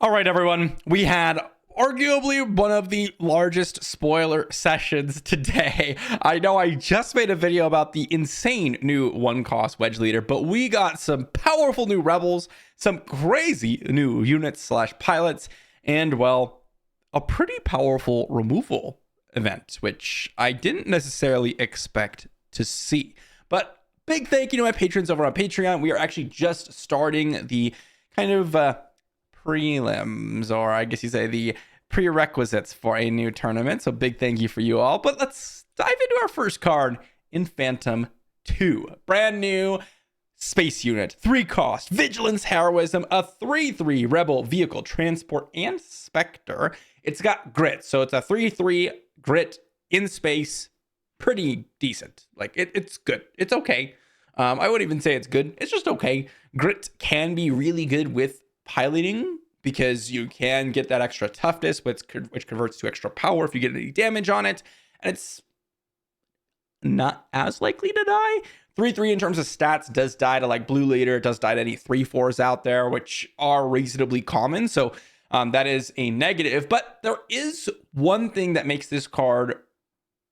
All right, everyone. We had arguably one of the largest spoiler sessions today. I know I just made a video about the insane new one-cost wedge leader, but we got some powerful new rebels, some crazy new units slash pilots, and, well, a pretty powerful removal event, which I didn't necessarily expect to see. But big thank you to my patrons over on Patreon. We are actually just starting the kind of prelims, or I guess you say the prerequisites for a new tournament. So big thank you for you all. But let's dive into our first card in Phantom 2. Brand new space unit, 3 cost, vigilance, heroism, a 3/3 rebel vehicle transport, and specter. It's got grit, so it's a 3/3 grit in space. Pretty decent. Like it's good. It's okay. I wouldn't even say it's good. It's just okay. Grit can be really good with piloting because you can get that extra toughness, which converts to extra power if you get any damage on it, and it's not as likely to die. 3/3 in terms of stats does die to like blue leader. It does die to any 3/4s out there, which are reasonably common. So that is a negative. But there is one thing that makes this card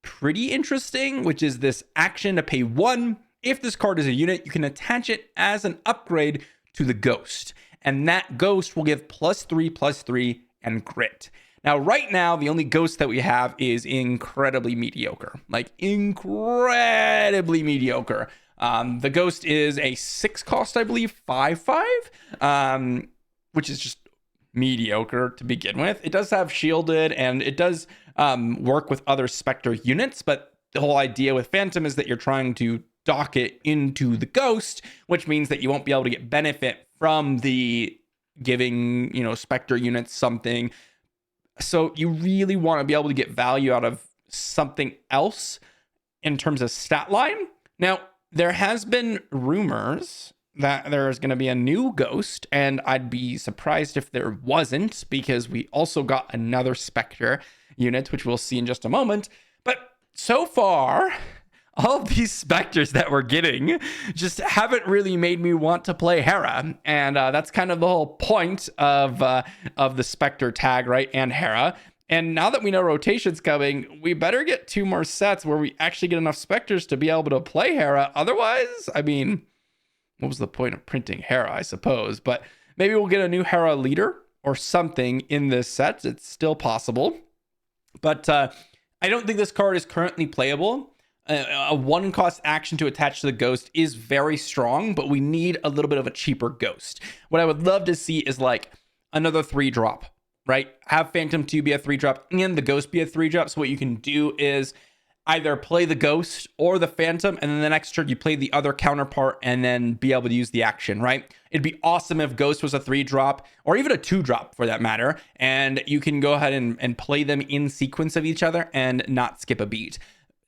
pretty interesting, which is this action to pay 1. If this card is a unit, you can attach it as an upgrade to the ghost. And that ghost will give +3/+3 and grit. Now, right now, the only ghost that we have is incredibly mediocre. Like, incredibly mediocre. The ghost is a 6 cost, I believe, 5/5, which is just mediocre to begin with. It does have shielded, and it does work with other Spectre units, but the whole idea with Phantom is that you're trying to dock it into the ghost, which means that you won't be able to get benefit from the giving, Spectre units something. So you really want to be able to get value out of something else in terms of stat line. Now, there has been rumors that there is going to be a new ghost, and I'd be surprised if there wasn't, because we also got another Spectre unit, which we'll see in just a moment. But so far, all of these Spectres that we're getting just haven't really made me want to play Hera. And that's kind of the whole point of the Spectre tag, right? And Hera. And now that we know rotation's coming, we better get 2 more sets where we actually get enough Spectres to be able to play Hera. Otherwise, I mean, what was the point of printing Hera, I suppose? But maybe we'll get a new Hera leader or something in this set. It's still possible. But I don't think this card is currently playable. A 1-cost action to attach to the ghost is very strong, but we need a little bit of a cheaper ghost. What I would love to see is like another 3-drop, right? Have Phantom 2 be a 3-drop and the ghost be a 3-drop. So what you can do is either play the ghost or the Phantom, and then the next turn you play the other counterpart and then be able to use the action, right? It'd be awesome if ghost was a 3-drop or even a 2-drop for that matter, and you can go ahead and play them in sequence of each other and not skip a beat.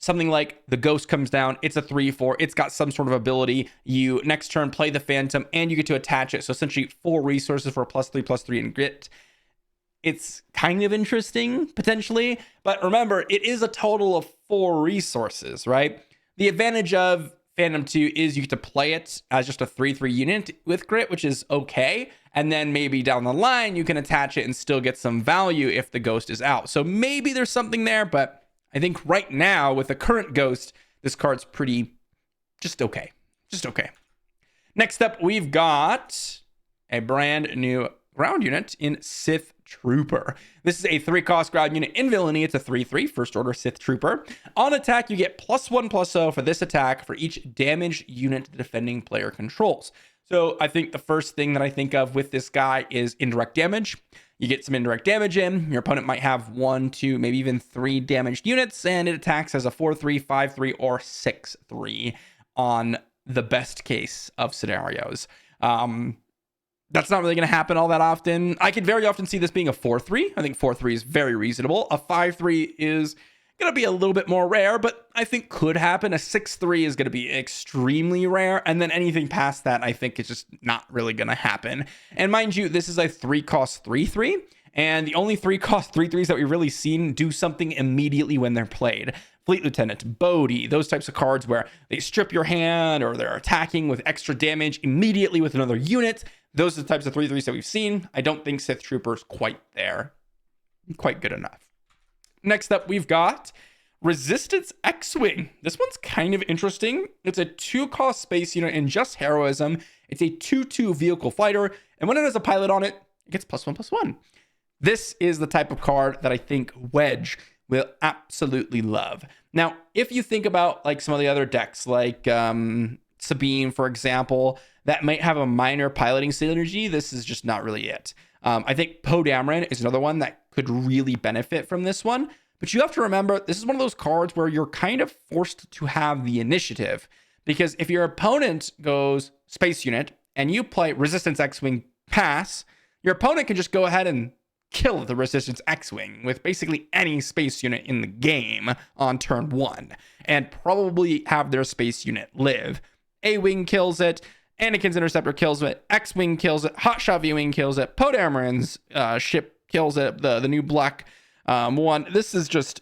Something like the ghost comes down, it's a 3/4, it's got some sort of ability. You next turn play the Phantom and you get to attach it. So essentially 4 resources for +3/+3 and grit. It's kind of interesting potentially, but remember, it is a total of 4 resources, right? The advantage of Phantom 2 is you get to play it as just a 3/3 unit with grit, which is okay. And then maybe down the line, you can attach it and still get some value if the ghost is out. So maybe there's something there, but I think right now, with the current ghost, this card's pretty just okay. Just okay. Next up, we've got a brand new ground unit in Sith Trooper. This is a 3-cost ground unit in villainy. It's a 3/3 first order Sith Trooper. On attack, you get +1/+0 for this attack for each damaged unit the defending player controls. So I think the first thing that I think of with this guy is indirect damage. You get some indirect damage in. Your opponent might have 1, 2, maybe even 3 damaged units, and it attacks as a 4/3, 5/3, or 6/3 on the best case of scenarios. That's not really going to happen all that often. I could very often see this being a 4/3. I think 4/3 is very reasonable. A 5/3 is going to be a little bit more rare, but I think could happen. A 6/3 is going to be extremely rare, and then anything past that I think is just not really going to happen. And mind you, this is a 3-cost 3/3, and the only 3-cost 3/3s that we've really seen do something immediately when they're played. Fleet Lieutenant, Bodhi, those types of cards where they strip your hand or they're attacking with extra damage immediately with another unit. Those are the types of 3/3s that we've seen. I don't think Sith Trooper's quite there. Quite good enough. Next up, we've got Resistance X-Wing. This one's kind of interesting. It's a 2-cost space unit in just heroism. It's a 2/2 vehicle fighter, and when it has a pilot on it, it gets +1/+1. This is the type of card that I think Wedge will absolutely love. Now, if you think about like some of the other decks, like Sabine, for example, that might have a minor piloting synergy, this is just not really it. I think Poe Dameron is another one that could really benefit from this one. But you have to remember, this is one of those cards where you're kind of forced to have the initiative. Because if your opponent goes space unit and you play Resistance X-Wing pass, your opponent can just go ahead and kill the Resistance X-Wing with basically any space unit in the game on turn 1 and probably have their space unit live. A-Wing kills it, Anakin's Interceptor kills it, X-Wing kills it, Hotshot V-Wing kills it, Poe Dameron's ship kills it, the new black one. This is just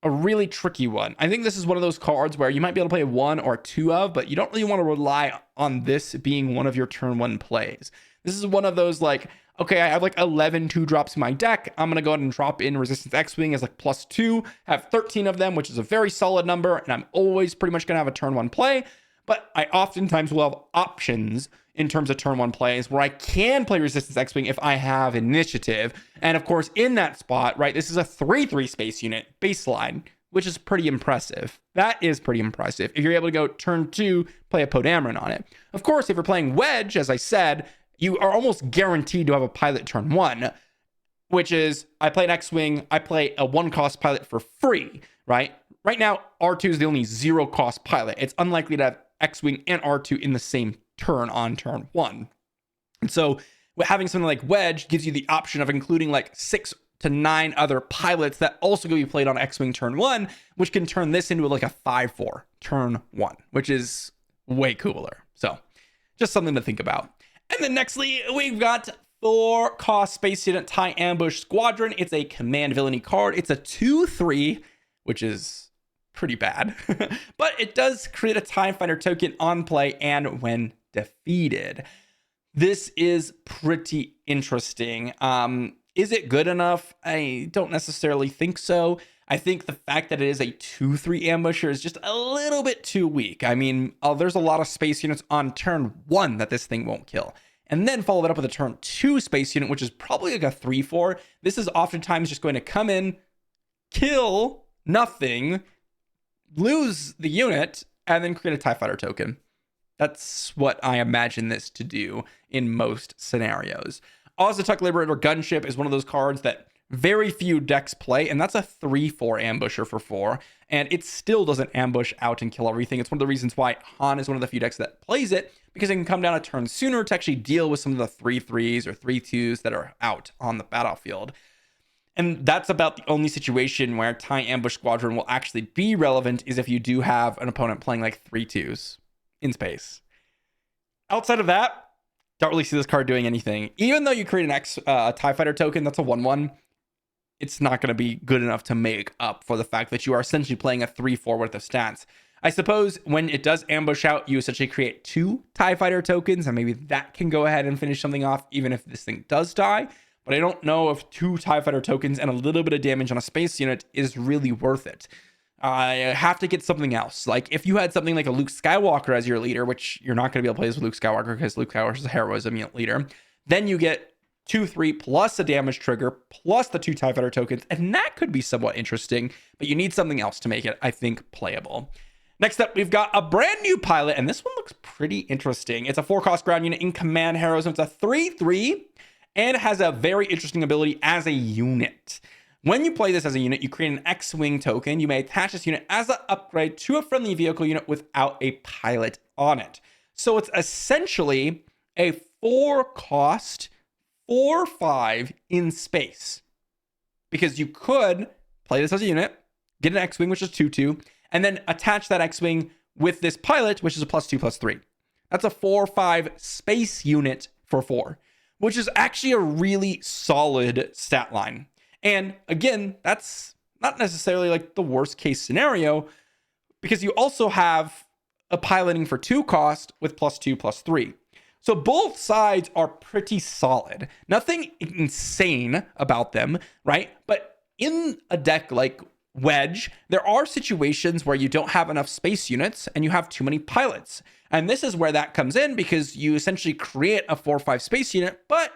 a really tricky one. I think this is one of those cards where you might be able to play 1 or 2 of, but you don't really want to rely on this being one of your turn 1 plays. This is one of those like, okay, I have like 11 2-drops in my deck. I'm going to go ahead and drop in Resistance X-Wing as like +2, have 13 of them, which is a very solid number, and I'm always pretty much going to have a turn 1 play. But I oftentimes will have options in terms of turn 1 plays where I can play Resistance X-Wing if I have initiative. And of course, in that spot, right, this is a 3/3 space unit baseline, which is pretty impressive. That is pretty impressive. If you're able to go turn 2, play a Poe Dameron on it. Of course, if you're playing Wedge, as I said, you are almost guaranteed to have a pilot turn 1, which is I play an X-Wing, I play a 1-cost pilot for free, right? Right now, R2 is the only 0-cost pilot. It's unlikely to have X-Wing and R2 in the same turn on turn 1. And so having something like Wedge gives you the option of including like 6 to 9 other pilots that also going to be played on X-Wing turn 1, which can turn this into like a 5/4 turn 1, which is way cooler. So just something to think about. And then nextly, we've got 4-cost space unit TIE Ambush Squadron. It's a command villainy card. It's a 2/3, which is pretty bad, but it does create a TIE Fighter token on play and when defeated. This is pretty interesting. Is it good enough? I don't necessarily think so. I think the fact that it is a 2/3 ambusher is just a little bit too weak. I mean, there's a lot of space units on turn 1 that this thing won't kill. And then follow it up with a turn 2 space unit, which is probably like a 3/4. This is oftentimes just going to come in, kill nothing, lose the unit, and then create a TIE Fighter token. That's what I imagine this to do in most scenarios. Ozatuk Liberator Gunship is one of those cards that very few decks play, and that's a 3/4 ambusher for 4, and it still doesn't ambush out and kill everything. It's one of the reasons why Han is one of the few decks that plays it, because it can come down a turn sooner to actually deal with some of the 3/3s or 3/2s that are out on the battlefield. And that's about the only situation where TIE Ambush Squadron will actually be relevant is if you do have an opponent playing like 3/2s in space. Outside of that, don't really see this card doing anything. Even though you create an TIE Fighter token, that's a 1/1. It's not going to be good enough to make up for the fact that you are essentially playing a 3/4 worth of stats. I suppose when it does ambush out, you essentially create 2 TIE Fighter tokens, and maybe that can go ahead and finish something off, even if this thing does die. But I don't know if 2 TIE Fighter tokens and a little bit of damage on a space unit is really worth it. I have to get something else. Like if you had something like a Luke Skywalker as your leader, which you're not going to be able to play this with Luke Skywalker because Luke Skywalker is a heroism leader, then you get 2/3 plus a damage trigger plus the 2 TIE Fighter tokens, and that could be somewhat interesting, but you need something else to make it, I think, playable. Next up, we've got a brand new pilot, and this one looks pretty interesting. It's a 4-cost ground unit in command heroism. It's a 3/3. And it has a very interesting ability as a unit. When you play this as a unit, you create an X-Wing token. You may attach this unit as an upgrade to a friendly vehicle unit without a pilot on it. So it's essentially a 4-cost 4/5 in space. Because you could play this as a unit, get an X-Wing, which is 2/2, and then attach that X-Wing with this pilot, which is a +2/+3. That's a 4/5 space unit for 4. Which is actually a really solid stat line. And again, that's not necessarily like the worst case scenario, because you also have a piloting for 2 cost with +2/+3. So both sides are pretty solid. Nothing insane about them, right? But in a deck like Wedge, there are situations where you don't have enough space units and you have too many pilots. And this is where that comes in, because you essentially create a 4/5 space unit, but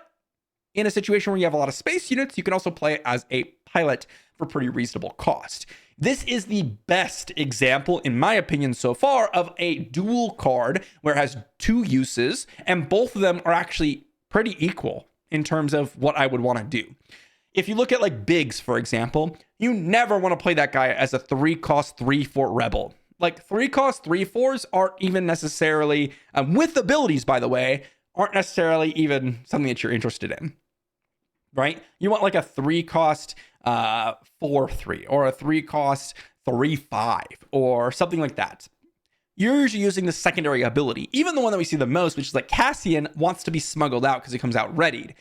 in a situation where you have a lot of space units, you can also play it as a pilot for pretty reasonable cost. This is the best example, in my opinion, so far, of a dual card where it has 2 uses, and both of them are actually pretty equal in terms of what I would want to do. If you look at like Biggs, for example, you never want to play that guy as a 3-cost 3/4 rebel. Like 3-cost 3/4s aren't even necessarily, with abilities, by the way, aren't necessarily even something that you're interested in, right? You want like a 3-cost 4/3 or a 3-cost 3/5 or something like that. You're usually using the secondary ability. Even the one that we see the most, which is like Cassian, wants to be smuggled out because he comes out readied.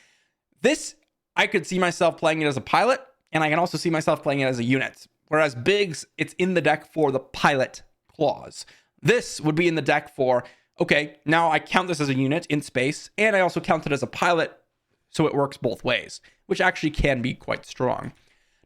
This, I could see myself playing it as a pilot, and I can also see myself playing it as a unit. Whereas Biggs, it's in the deck for the pilot clause. This would be in the deck for, okay, now I count this as a unit in space, and I also count it as a pilot, so it works both ways, which actually can be quite strong.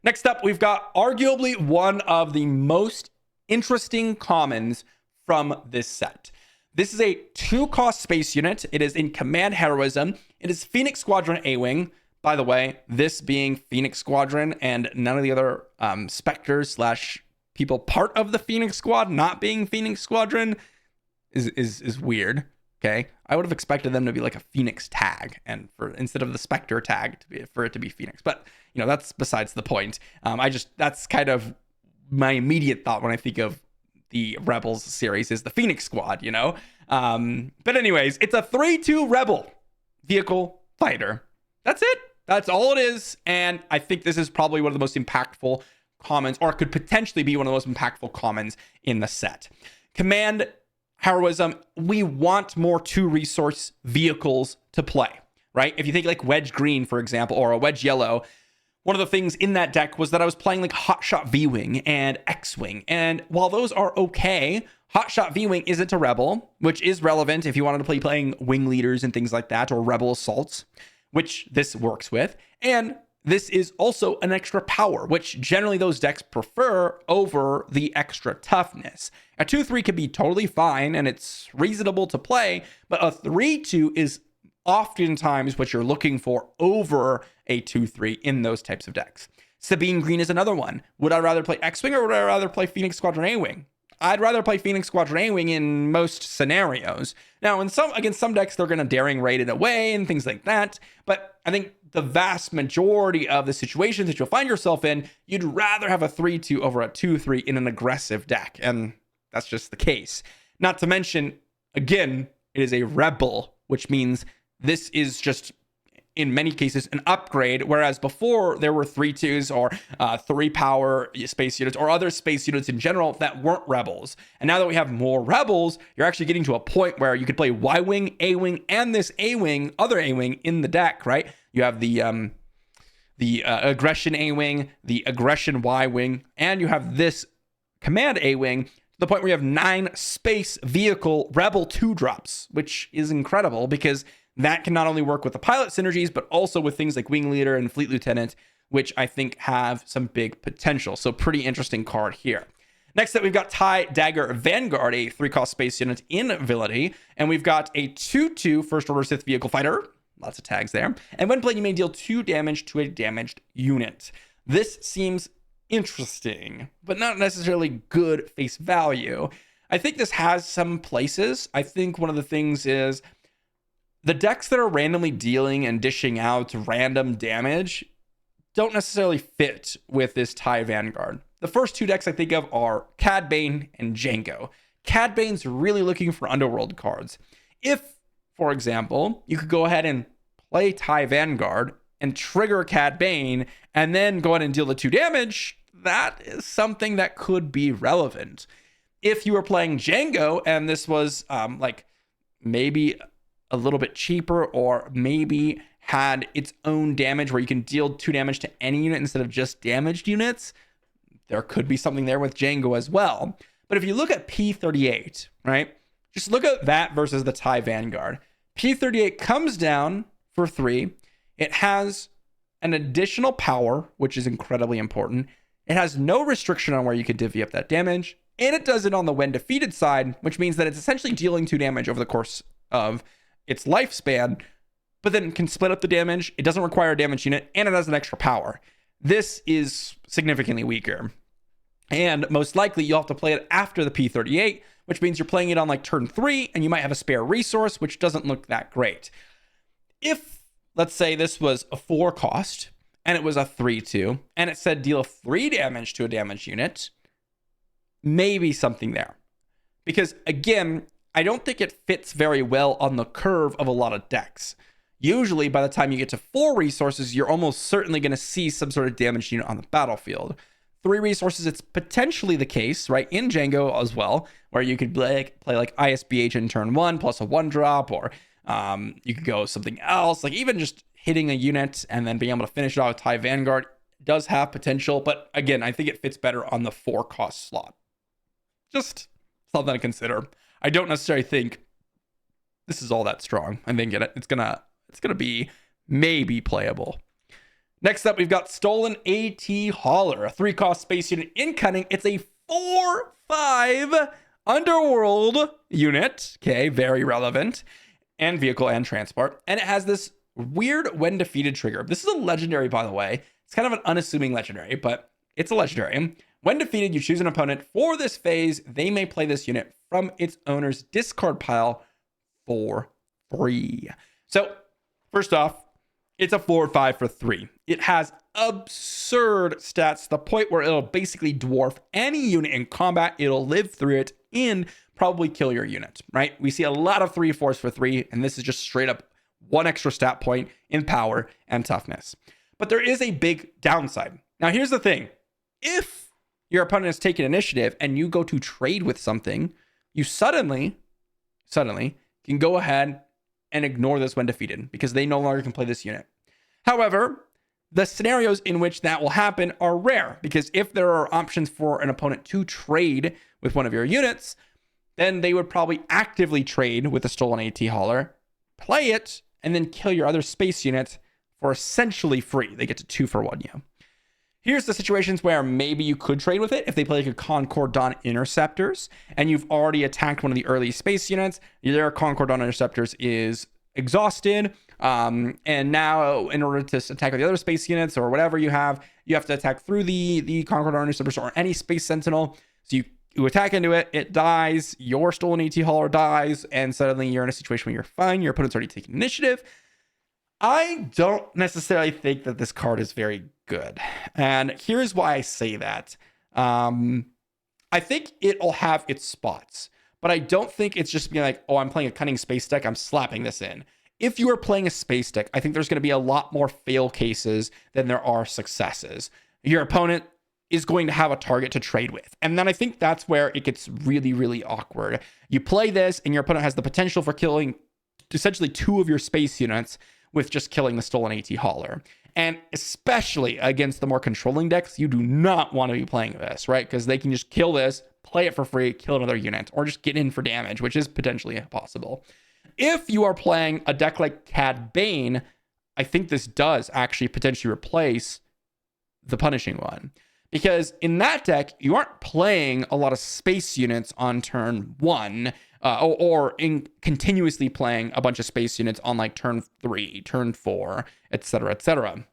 Next up, we've got arguably one of the most interesting commons from this set. This is a 2-cost space unit. It is in Command Heroism. It is Phoenix Squadron A-Wing. By the way, this being Phoenix Squadron and none of the other Spectres / people part of the Phoenix Squad not being Phoenix Squadron is weird. Okay, I would have expected them to be like a Phoenix tag, and for instead of the Spectre tag for it to be Phoenix. But you know, that's besides the point. That's kind of my immediate thought when I think of the Rebels series is the Phoenix Squad, you know. But anyways, it's a 3/2 Rebel vehicle fighter. That's it. That's all it is. And I think this is probably one of the most impactful commons, or could potentially be one of the most impactful commons in the set. Command Heroism, we want more 2-resource vehicles to play, right? If you think like Wedge Green, for example, or a Wedge Yellow, one of the things in that deck was that I was playing like Hotshot V-Wing and X-Wing. And while those are okay, Hotshot V-Wing isn't a rebel, which is relevant if you wanted to play playing wing leaders and things like that, or rebel assaults, which this works with. And this is also an extra power, which generally those decks prefer over the extra toughness. A 2/3 can be totally fine and it's reasonable to play, but a 3/2 is oftentimes what you're looking for over a 2/3 in those types of decks. Sabine Green is another one. Would I rather play X-Wing or would I rather play Phoenix Squadron A-Wing? I'd rather play Phoenix Squadron A-Wing in most scenarios. Now, against some decks, they're going to daring raid it away and things like that. But I think the vast majority of the situations that you'll find yourself in, you'd rather have a 3/2 over a 2/3 in an aggressive deck. And that's just the case. Not to mention, again, it is a rebel, which means this is just, in many cases, an upgrade, whereas before there were 3/2s or 3-power space units or other space units in general that weren't rebels. And now that we have more rebels, you're actually getting to a point where you could play Y-Wing, A-Wing, and this A-Wing, other A-Wing in the deck, right? You have the aggression A-Wing, the aggression Y-Wing, and you have this command A-Wing, to the point where you have 9 space vehicle rebel 2-drops, which is incredible because that can not only work with the pilot synergies, but also with things like Wing Leader and Fleet Lieutenant, which I think have some big potential. So pretty interesting card here. Next up, we've got TIE Dagger Vanguard, a 3-cost space unit in Ability. And we've got a 2/2 First Order Sith Vehicle Fighter. Lots of tags there. And when played, you may deal 2 damage to a damaged unit. This seems interesting, but not necessarily good face value. I think this has some places. I think one of the things is the decks that are randomly dealing and dishing out random damage don't necessarily fit with this TIE Vanguard. The first 2 decks I think of are Cad Bane and Django. Cad Bane's really looking for Underworld cards. If, for example, you could go ahead and play TIE Vanguard and trigger Cad Bane and then go ahead and deal the 2 damage, that is something that could be relevant. If you were playing Django and this was like maybe a little bit cheaper, or maybe had its own damage where you can deal 2 damage to any unit instead of just damaged units, there could be something there with Django as well. But if you look at P38, right? Just look at that versus the TIE Vanguard. P38 comes down for 3. It has an additional power, which is incredibly important. It has no restriction on where you could divvy up that damage. And it does it on the when defeated side, which means that it's essentially dealing 2 damage over the course of its lifespan, but then can split up the damage. It doesn't require a damage unit, and it has an extra power. This is significantly weaker. And most likely you'll have to play it after the P38, which means you're playing it on like turn 3, and you might have a spare resource, which doesn't look that great. If, let's say, this was a 4 cost, and it was a 3/2, and it said deal 3 damage to a damage unit, maybe something there. Because again, I don't think it fits very well on the curve of a lot of decks. Usually by the time you get to 4 resources, you're almost certainly going to see some sort of damage unit on the battlefield. 3 resources, it's potentially the case, right? In Django as well, where you could play like ISBH in turn 1 plus a 1-drop, or you could go something else. Like even just hitting a unit and then being able to finish it off with TIE Vanguard does have potential. But again, I think it fits better on the 4 cost slot. Just something to consider. I don't necessarily think this is all that strong. I think it's gonna be maybe playable. Next up, we've got Stolen AT Hauler, a 3-cost space unit in Cunning. It's a 4/5 underworld unit. Okay, very relevant. And vehicle and transport. And it has this weird when defeated trigger. This is a legendary, by the way. It's kind of an unassuming legendary, but it's a legendary. When defeated, you choose an opponent for this phase. They may play this unit from its owner's discard pile for free. So, first off, it's a 4/5 for 3. It has absurd stats to the point where it'll basically dwarf any unit in combat. It'll live through it and probably kill your unit, right? We see a lot of 3/4s for 3, and this is just straight up 1 extra stat point in power and toughness. But there is a big downside. Now, here's the thing. If your opponent has taken initiative and you go to trade with something, you suddenly can go ahead and ignore this when defeated because they no longer can play this unit. However, the scenarios in which that will happen are rare because if there are options for an opponent to trade with one of your units, then they would probably actively trade with the Stolen AT Hauler, play it, and then kill your other space unit for essentially free. They get to 2-for-1 you. Here's the situations where maybe you could trade with it. If they play like a Concord Dawn Interceptors and you've already attacked one of the early space units, their Concord Dawn Interceptors is exhausted. And now in order to attack the other space units or whatever you have to attack through the Concord Dawn Interceptors or any Space Sentinel. So you attack into it, it dies, your Stolen AT Hauler dies, and suddenly you're in a situation where you're fine. Your opponent's already taking initiative. I don't necessarily think that this card is very good. And here's why I say that. I think it'll have its spots, but I don't think it's just being like, oh, I'm playing a Cunning Space deck, I'm slapping this in. If you are playing a space deck, I think there's going to be a lot more fail cases than there are successes. Your opponent is going to have a target to trade with. And then I think that's where it gets really, really awkward. You play this and your opponent has the potential for killing essentially 2 of your space units with just killing the Stolen AT Hauler. And especially against the more controlling decks, you do not want to be playing this, right? Because they can just kill this, play it for free, kill another unit, or just get in for damage, which is potentially possible. If you are playing a deck like Cad Bane, I think this does actually potentially replace the Punishing One. Because in that deck, you aren't playing a lot of space units on turn 1, or continuously playing a bunch of space units on like turn 3, turn 4, etc., etc.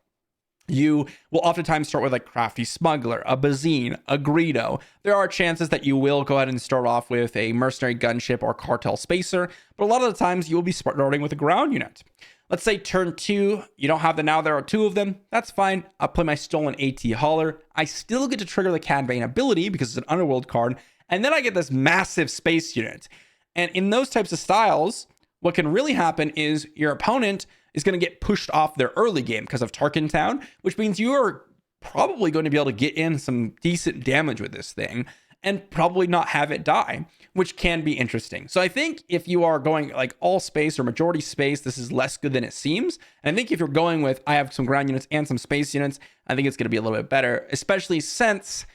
You will oftentimes start with like Crafty Smuggler, a Bazine, a Greedo. There are chances that you will go ahead and start off with a Mercenary Gunship or Cartel Spacer, but a lot of the times you will be starting with a ground unit. Let's say turn 2, you don't have the now there are 2 of them. That's fine. I'll play my Stolen AT Hauler. I still get to trigger the Cad Bane ability because it's an Underworld card, and then I get this massive space unit. And in those types of styles, what can really happen is your opponent is going to get pushed off their early game because of Tarkin Town, which means you are probably going to be able to get in some decent damage with this thing and probably not have it die, which can be interesting. So I think if you are going like all space or majority space, this is less good than it seems. And I think if you're going with, I have some ground units and some space units, I think it's going to be a little bit better, especially since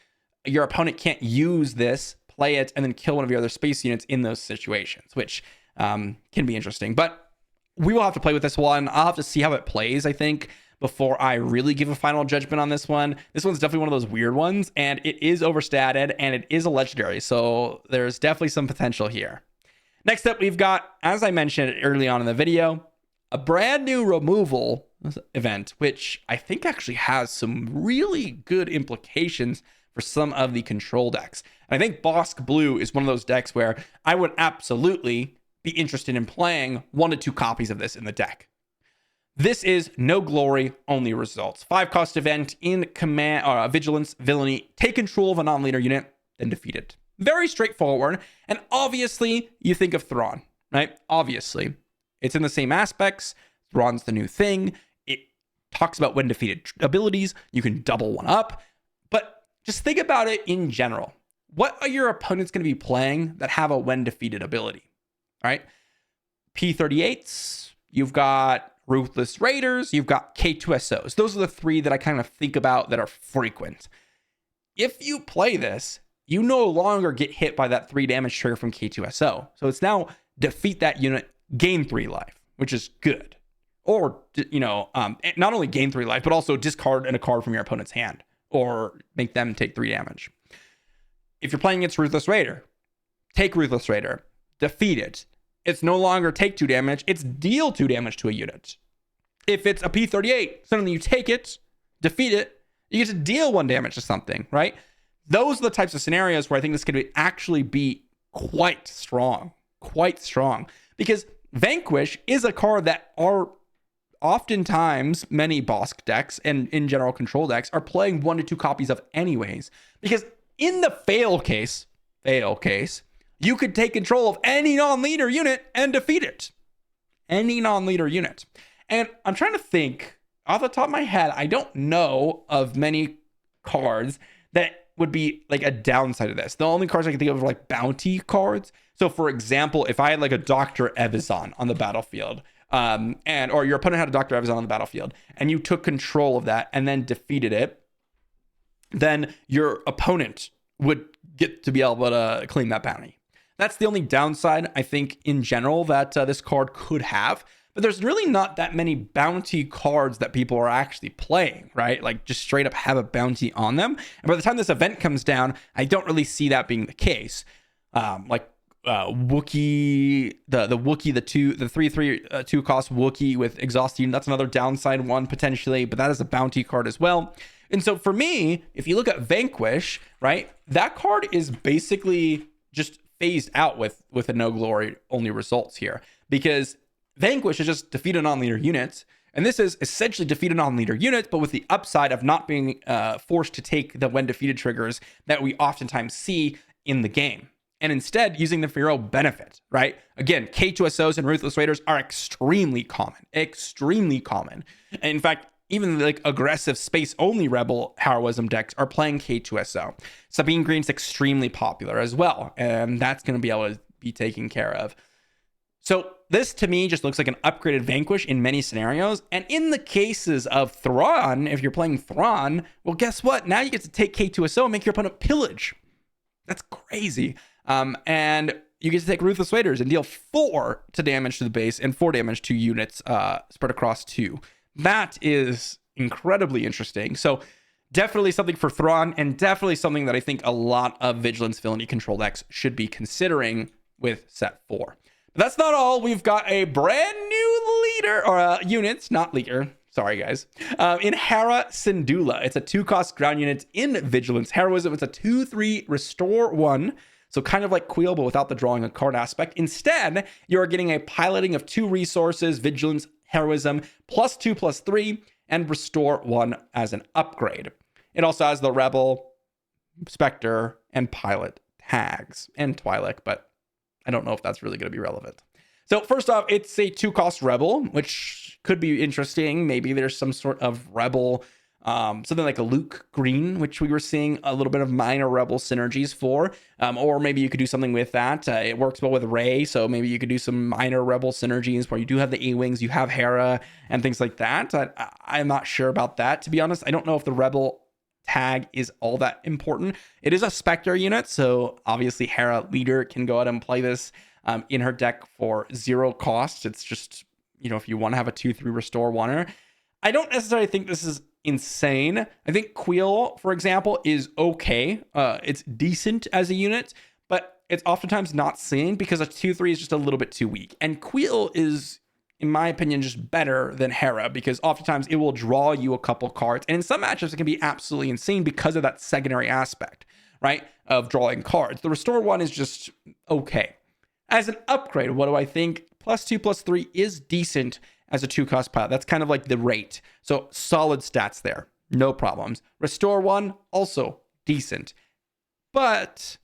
your opponent can't use this, play it, and then kill one of your other space units in those situations, which can be interesting. But we will have to play with this one. I'll have to see how it plays, I think, before I really give a final judgment on this one. This one's definitely one of those weird ones, and it is overstated, and it is a legendary, so there's definitely some potential here. Next up, we've got, as I mentioned early on in the video, a brand new removal event, which I think actually has some really good implications for some of the control decks. And I think Bossk Blue is one of those decks where I would absolutely be interested in playing 1 to 2 copies of this in the deck. This is no glory, only results. 5-cost event in command, vigilance, villainy, take control of a non-leader unit, then defeat it. Very straightforward. And obviously, you think of Thrawn, right? Obviously. It's in the same aspects. Thrawn's the new thing. It talks about when defeated abilities. You can double one up. But just think about it in general. What are your opponents going to be playing that have a when defeated ability? All right? P-38s. You've got Ruthless Raiders. You've got K2SOs. Those are the 3 that I kind of think about that are frequent. If you play this, you no longer get hit by that 3 damage trigger from K2SO. So it's now defeat that unit, gain 3 life, which is good. Or, not only gain 3 life, but also discard a card from your opponent's hand or make them take 3 damage. If you're playing against Ruthless Raider, take Ruthless Raider, defeat it. It's no longer take 2 damage, it's deal 2 damage to a unit. If it's a P-38, suddenly you take it, defeat it, you get to deal 1 damage to something, right? Those are the types of scenarios where I think this could actually be quite strong. Because Vanquish is a card that are oftentimes many Bossk decks and in general control decks are playing 1 to 2 copies of anyways. Because in the fail case, you could take control of any non-leader unit and defeat it. Any non-leader unit. And I'm trying to think, off the top of my head, I don't know of many cards that would be like a downside of this. The only cards I can think of are like bounty cards. So for example, if I had like a Dr. Evazan on the battlefield, or your opponent had a Dr. Evazan on the battlefield, and you took control of that and then defeated it, then your opponent would get to be able to claim that bounty. That's the only downside, I think, in general that this card could have. But there's really not that many bounty cards that people are actually playing, right? Like just straight up have a bounty on them. And by the time this event comes down, I don't really see that being the case. Wookiee, the Wookiee, the 3/3 2-cost Wookiee with exhausting, that's another downside one potentially, but that is a bounty card as well. And so for me, if you look at Vanquish, right, that card is basically just phased out with a no glory only results here, because Vanquish is just defeat a non-leader unit, and this is essentially defeat a non-leader unit, but with the upside of not being forced to take the when defeated triggers that we oftentimes see in the game, and instead using them for your own benefit, right? Again, K2SOs and Ruthless Raiders are extremely common. And in fact, even like aggressive space-only Rebel heroism decks are playing K2SO. Sabine Green's extremely popular as well, and that's going to be able to be taken care of. So this to me just looks like an upgraded Vanquish in many scenarios. And in the cases of Thrawn, if you're playing Thrawn, well, guess what? Now you get to take K2SO and make your opponent pillage. That's crazy. And you get to take Ruthless Raiders and deal 4 to damage to the base and 4 damage to units spread across 2. That is incredibly interesting. So definitely something for Thrawn, and definitely something that I think a lot of Vigilance Villainy control decks should be considering with set 4. But that's not all. We've got a brand new leader, or units, not leader. Sorry, guys. In Hera Syndulla. It's a 2-cost ground unit in Vigilance Heroism. It's a 2/3 restore 1. So kind of like Queel, but without the drawing a card aspect. Instead, you're getting a piloting of 2 resources, Vigilance Heroism, +2/+3, and restore 1 as an upgrade. It also has the Rebel, Spectre, and Pilot tags, and Twi'lek, but I don't know if that's really going to be relevant. So first off, it's a 2-cost Rebel, which could be interesting. Maybe there's some sort of Rebel, something like a Luke Green, which we were seeing a little bit of minor Rebel synergies for, or maybe you could do something with that. It works well with Rey, so maybe you could do some minor Rebel synergies where you do have the A-Wings, you have Hera, and things like that. I'm not sure about that, to be honest. I don't know if the Rebel tag is all that important. It is a Spectre unit, so obviously Hera leader can go out and play this in her deck for 0 cost. It's just, you know, if you want to have a 2/3 restore oneer. I don't necessarily think this is insane. I think Queel, for example, is okay. It's decent as a unit, but it's oftentimes not seen because a 2/3 is just a little bit too weak. And Queel is, in my opinion, just better than Hera because oftentimes it will draw you a couple cards. And in some matchups, it can be absolutely insane because of that secondary aspect, right, of drawing cards. The restore one is just okay. As an upgrade, what do I think? +2/+3 is decent as a 2-cost pilot. That's kind of like the rate. So solid stats there. No problems. Restore 1, also decent. But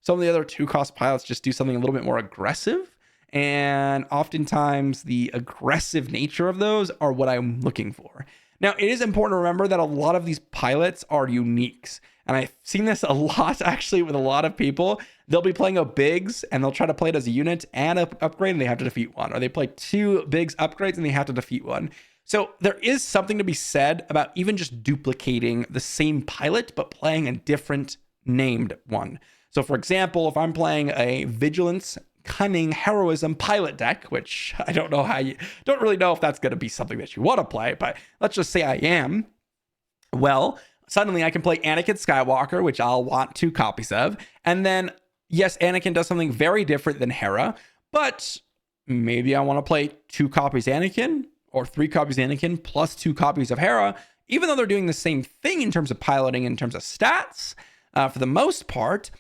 some of the other 2-cost pilots just do something a little bit more aggressive. And oftentimes the aggressive nature of those are what I'm looking for. Now, it is important to remember that a lot of these pilots are uniques. And I've seen this a lot, actually, with a lot of people. They'll be playing a Biggs, and they'll try to play it as a unit and an upgrade, and they have to defeat one. Or they play 2 Biggs upgrades, and they have to defeat one. So there is something to be said about even just duplicating the same pilot, but playing a different named one. So, for example, if I'm playing a Vigilance, Cunning, Heroism pilot deck, which I don't really know if that's going to be something that you want to play, but let's just say I am. Well, suddenly I can play Anakin Skywalker, which I'll want 2 copies of. And then, yes, Anakin does something very different than Hera, but maybe I want to play 2 copies Anakin or 3 copies Anakin plus 2 copies of Hera, even though they're doing the same thing in terms of piloting, in terms of stats, for the most part.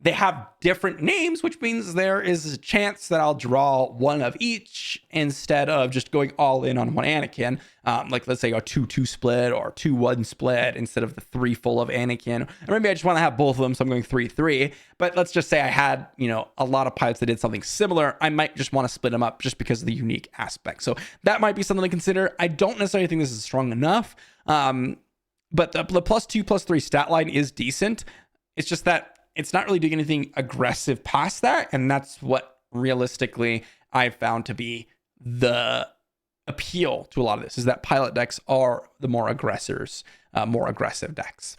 They have different names, which means there is a chance that I'll draw one of each instead of just going all in on one Anakin. Like, let's say a 2/2 split or 2/1 split instead of the 3 full of Anakin. Or maybe I just want to have both of them, so I'm going 3/3. But let's just say I had, you know, a lot of pilots that did something similar. I might just want to split them up just because of the unique aspect. So that might be something to consider. I don't necessarily think this is strong enough. But the +2/+3 stat line is decent. It's just that it's not really doing anything aggressive past that. And that's what realistically I've found to be the appeal to a lot of this, is that pilot decks are the more aggressive decks.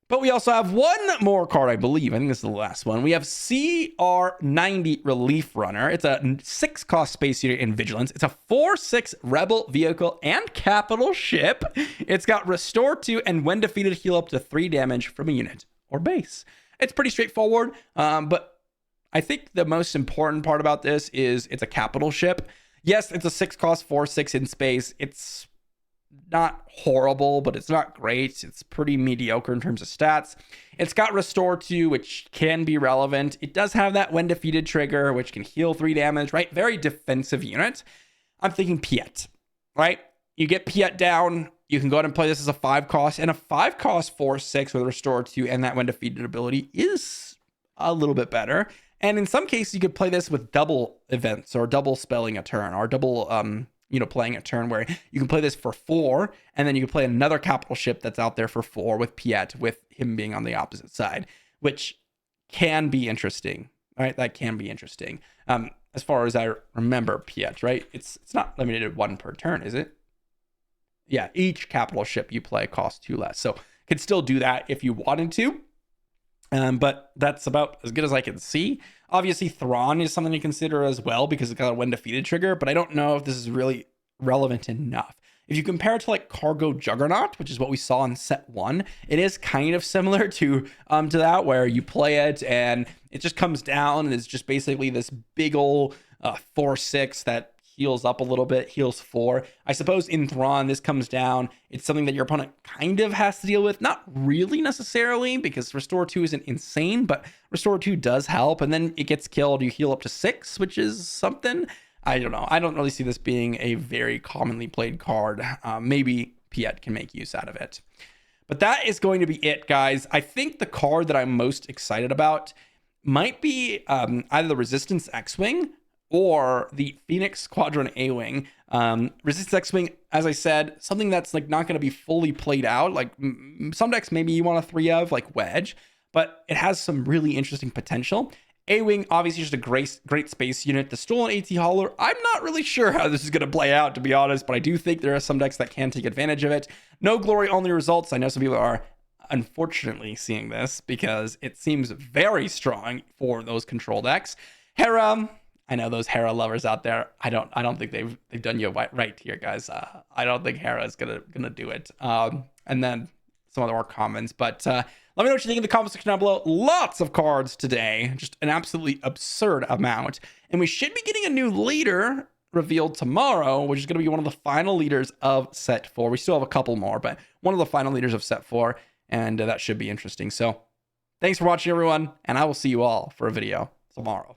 But we also have one more card, I believe. I think this is the last one. We have CR90 Relief Runner. It's a 6-cost space unit in Vigilance. It's a 4/6 Rebel vehicle and capital ship. It's got Restore 2 and when defeated, heal up to 3 damage from a unit or base. It's pretty straightforward, but I think the most important part about this is it's a capital ship. Yes, it's a 6-cost 4/6 in space. It's not horrible, but it's not great. It's pretty mediocre in terms of stats. It's got Restore 2, which can be relevant. It does have that when defeated trigger, which can heal 3 damage, right? Very defensive unit. I'm thinking Piet, right? You get Piet down, you can go ahead and play this as a 5-cost, and a 5-cost 4/6 with Restore 2 and that when defeated ability is a little bit better. And in some cases, you could play this with double events or double spelling a turn or double, playing a turn where you can play this for 4, and then you can play another capital ship that's out there for 4 with Piet, with him being on the opposite side, which can be interesting, right? That can be interesting. As far as I remember Piet, right? It's not limited to 1 per turn, is it? Yeah, each capital ship you play costs 2 less. So could still do that if you wanted to. But that's about as good as I can see. Obviously, Thrawn is something to consider as well because it's got a when defeated trigger, but I don't know if this is really relevant enough. If you compare it to like Cargo Juggernaut, which is what we saw in set 1, it is kind of similar to that, where you play it and it just comes down and it's just basically this big old 4/6 that heals up a little bit, heals 4. I suppose in Thrawn, this comes down. It's something that your opponent kind of has to deal with. Not really necessarily, because Restore 2 isn't insane, but Restore 2 does help. And then it gets killed. You heal up to 6, which is something. I don't know. I don't really see this being a very commonly played card. Maybe Piet can make use out of it. But that is going to be it, guys. I think the card that I'm most excited about might be either the Resistance X-Wing or the Phoenix Squadron A-Wing. Resistance X-Wing, as I said, something that's like not going to be fully played out. Like some decks maybe you want a 3 of, like Wedge, but it has some really interesting potential. A-Wing, obviously just a great space unit. The stolen AT Hauler, I'm not really sure how this is going to play out, to be honest, but I do think there are some decks that can take advantage of it. No glory only results. I know some people are unfortunately seeing this because it seems very strong for those control decks. Hera, I know those Hera lovers out there. I don't think they've done you right here, guys. I don't think Hera is gonna do it. And then some other more comments, but let me know what you think in the comment section down below. Lots of cards today, just an absolutely absurd amount, and we should be getting a new leader revealed tomorrow, which is going to be one of the final leaders of set 4. We still have a couple more, but one of the final leaders of set 4, and that should be interesting. So thanks for watching, everyone, and I will see you all for a video tomorrow.